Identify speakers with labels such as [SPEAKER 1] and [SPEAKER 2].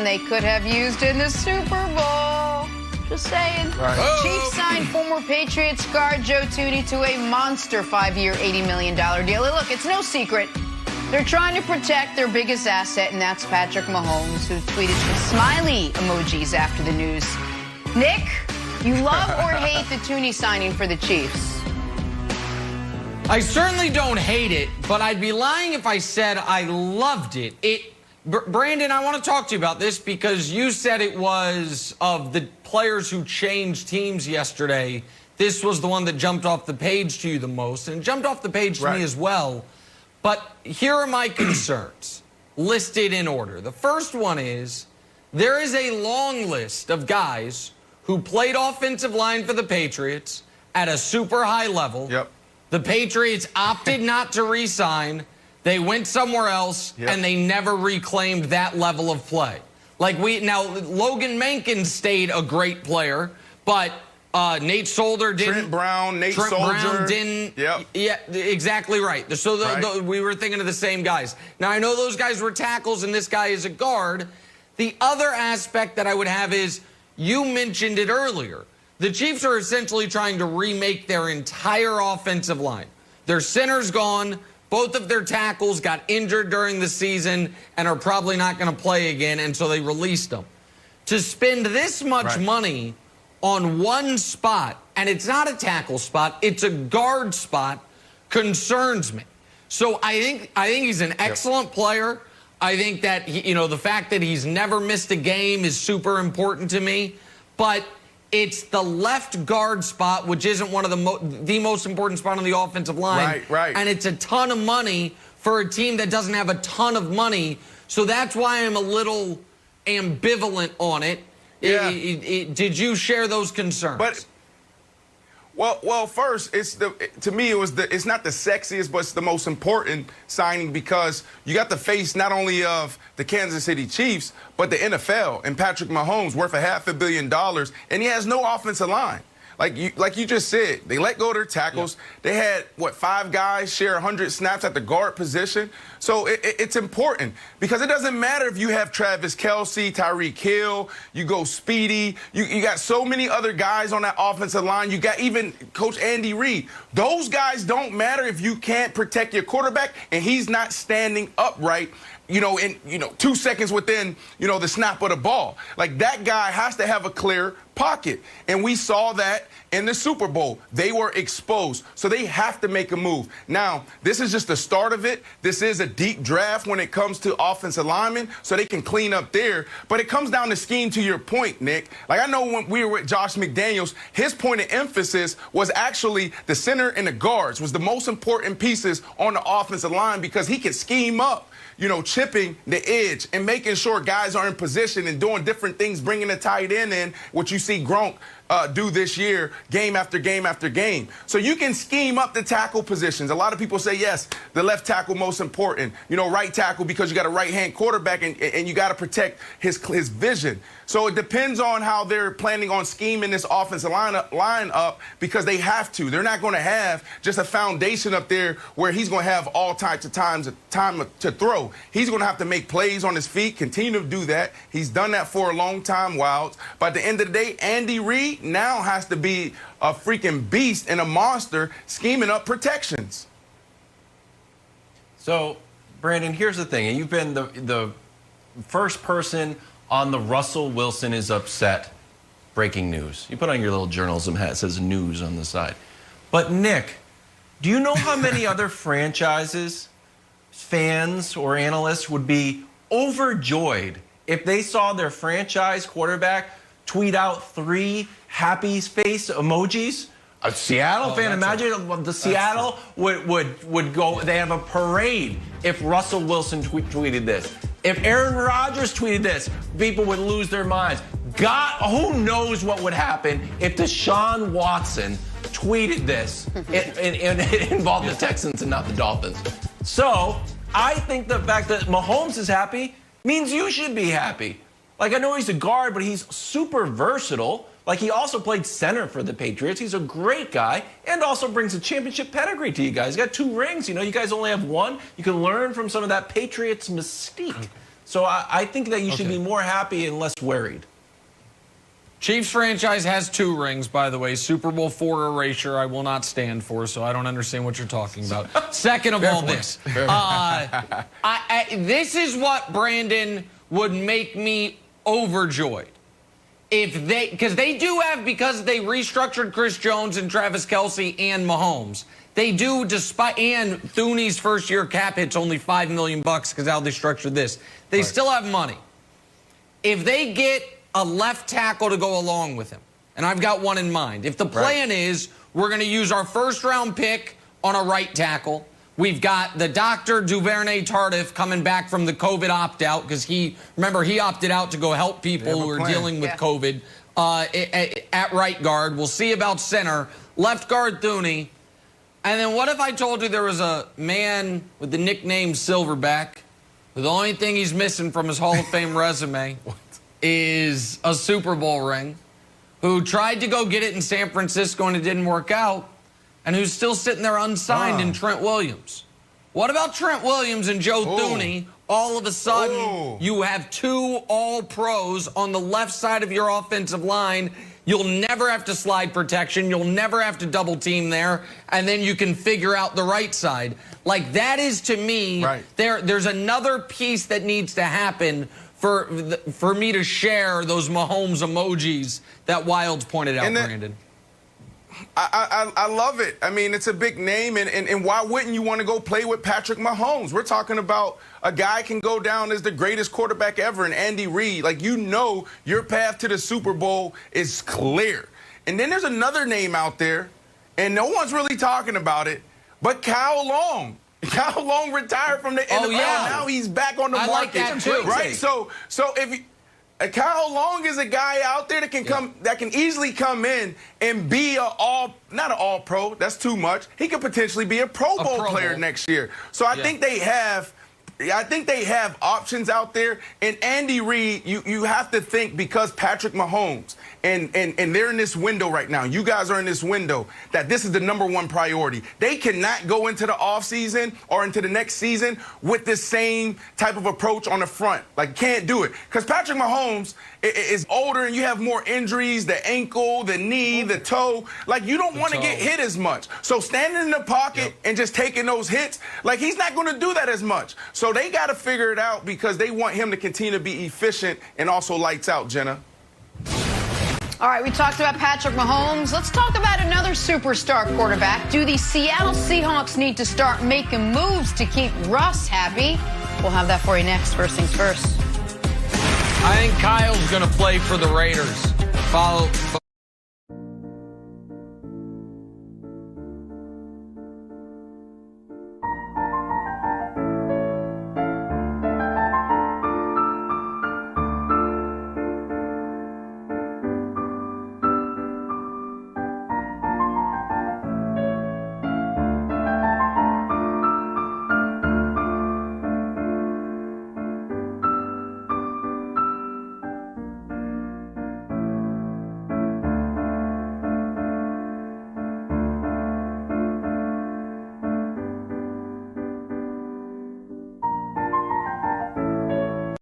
[SPEAKER 1] something they could have used in the Super Bowl. Just saying.
[SPEAKER 2] Right.
[SPEAKER 1] Chiefs signed former Patriots guard Joe Thuney to a monster 5-year, $80 million deal. And look, it's no secret. They're trying to protect their biggest asset, and that's Patrick Mahomes, who tweeted some smiley emojis after the news. Nick, you love or hate the Thuney signing for the Chiefs?
[SPEAKER 2] I certainly don't hate it, but I'd be lying if I said I loved it. Brandon, I want to talk to you about this because you said it was of the players who changed teams yesterday. This was the one that jumped off the page to you the most, and it jumped off the page to me as well. But here are my concerns, listed in order. The first one is there is a long list of guys who played offensive line for the Patriots at a super high level.
[SPEAKER 3] Yep.
[SPEAKER 2] The Patriots opted not to re-sign. They went somewhere else, and they never reclaimed that level of play. Now, Logan Mankins stayed a great player, but Nate Solder didn't.
[SPEAKER 3] Trent Brown
[SPEAKER 2] didn't.
[SPEAKER 3] Yep.
[SPEAKER 2] Yeah, exactly right. So we were thinking of the same guys. Now, I know those guys were tackles, and this guy is a guard. The other aspect that I would have is, you mentioned it earlier. The Chiefs are essentially trying to remake their entire offensive line. Their center's gone. Both of their tackles got injured during the season and are probably not going to play again, and so they released them. To spend this much money on one spot, and it's not a tackle spot, it's a guard spot, concerns me. So I think he's an excellent player. I think that the fact that he's never missed a game is super important to me. But it's the left guard spot, which isn't one of the most important spot on the offensive line.
[SPEAKER 3] Right.
[SPEAKER 2] And it's a ton of money for a team that doesn't have a ton of money. So that's why I'm a little ambivalent on it.
[SPEAKER 3] Yeah.
[SPEAKER 2] Did you share those concerns?
[SPEAKER 3] But well, first, to me it's not the sexiest, but it's the most important signing because you got the face not only of the Kansas City Chiefs, but the NFL and Patrick Mahomes, worth $500 million, and he has no offensive line. Like you just said, they let go of their tackles. They had, 5 guys share 100 snaps at the guard position. So it's important because it doesn't matter if you have Travis Kelce, Tyreek Hill, you go Speedy. You got so many other guys on that offensive line. You got even Coach Andy Reid. Those guys don't matter if you can't protect your quarterback and he's not standing upright. 2 seconds within, the snap of the ball. Like, that guy has to have a clear pocket. And we saw that in the Super Bowl. They were exposed. So they have to make a move. Now, this is just the start of it. This is a deep draft when it comes to offensive linemen, so they can clean up there. But it comes down to scheme, to your point, Nick. Like, I know when we were with Josh McDaniels, his point of emphasis was actually the center and the guards was the most important pieces on the offensive line because he could scheme up, chipping the edge and making sure guys are in position and doing different things, bringing the tight end in, which you see Gronk do this year, game after game after game. So you can scheme up the tackle positions. A lot of people say, yes, the left tackle most important. Right tackle because you got a right-hand quarterback and you got to protect his vision. So it depends on how they're planning on scheming this offensive line up because they have to. They're not going to have just a foundation up there where he's going to have all types of time to throw. He's going to have to make plays on his feet, continue to do that. He's done that for a long time, Wilds. But at the end of the day, Andy Reid now has to be a freaking beast and a monster scheming up protections.
[SPEAKER 4] So, Brandon, here's the thing. You've been the first person on the Russell Wilson is upset breaking news. You put on your little journalism hat. It says news on the side. But, Nick, do you know how many other franchises, fans, or analysts would be overjoyed if they saw their franchise quarterback tweet out 3 happy face emojis? A Seattle fan, imagine the Seattle would go, they have a parade if Russell Wilson tweeted this. If Aaron Rodgers tweeted this, people would lose their minds. God, who knows what would happen if Deshaun Watson tweeted this and it involved the Texans and not the Dolphins. So I think the fact that Mahomes is happy means you should be happy. Like, I know he's a guard, but he's super versatile. Like, he also played center for the Patriots. He's a great guy and also brings a championship pedigree to you guys. He's got 2 rings. You guys only have 1. You can learn from some of that Patriots mystique. So I think that you should be more happy and less worried.
[SPEAKER 2] Chiefs franchise has 2 rings, by the way. Super Bowl 4 erasure I will not stand for, so I don't understand what you're talking about. Second of all, this. This is what, Brandon, would make me overjoyed. If they, because they do have, because they restructured Chris Jones and Travis Kelce and Mahomes, they do, despite, and Thuney's first year cap hit's only $5 million because how they structured this. They still have money. If they get a left tackle to go along with him, and I've got one in mind. If the plan is we're going to use our first-round pick on a right tackle, we've got the Dr. Duvernay-Tardif coming back from the COVID opt-out because remember, he opted out to go help people who are dealing with COVID at right guard. We'll see about center. Left guard, Thuney. And then what if I told you there was a man with the nickname Silverback, who the only thing he's missing from his Hall of Fame resume is a Super Bowl ring, who tried to go get it in San Francisco and it didn't work out, and who's still sitting there unsigned in Trent Williams? What about Trent Williams and Joe Thuney? All of a sudden, you have 2 all-pros on the left side of your offensive line. You'll never have to slide protection. You'll never have to double team there. And then you can figure out the right side. Like, that is, to me, there's another piece that needs to happen for me to share those Mahomes emojis that Wilds pointed out, Brandon.
[SPEAKER 3] I love it. I mean, it's a big name, and why wouldn't you want to go play with Patrick Mahomes? We're talking about a guy can go down as the greatest quarterback ever, and Andy Reid. Like, you know your path to the Super Bowl is clear. And then there's another name out there, and no one's really talking about it, but Kyle Long. Kyle Long retired from the NFL. Now he's back on the market.
[SPEAKER 2] Like that too.
[SPEAKER 3] Right? So if you, Kyle Long is a guy out there that can that can easily come in and be not an all-pro. That's too much. He could potentially be a Pro Bowl player next year. So I think they have options out there. And Andy Reid, you have to think, because Patrick Mahomes and they're in this window right now. You guys are in this window that this is the #1 priority. They cannot go into the offseason or into the next season with the same type of approach on the front. Like, can't do it. Because Patrick Mahomes is older and you have more injuries, the ankle, the knee, the toe. Like, you don't want to get hit as much. So standing in the pocket and just taking those hits, like, he's not going to do that as much. So they got to figure it out because they want him to continue to be efficient and also lights out, Jenna.
[SPEAKER 1] All right, we talked about Patrick Mahomes. Let's talk about another superstar quarterback. Do the Seattle Seahawks need to start making moves to keep Russ happy? We'll have that for you next. First things first.
[SPEAKER 2] I think Kyle's going to play for the Raiders.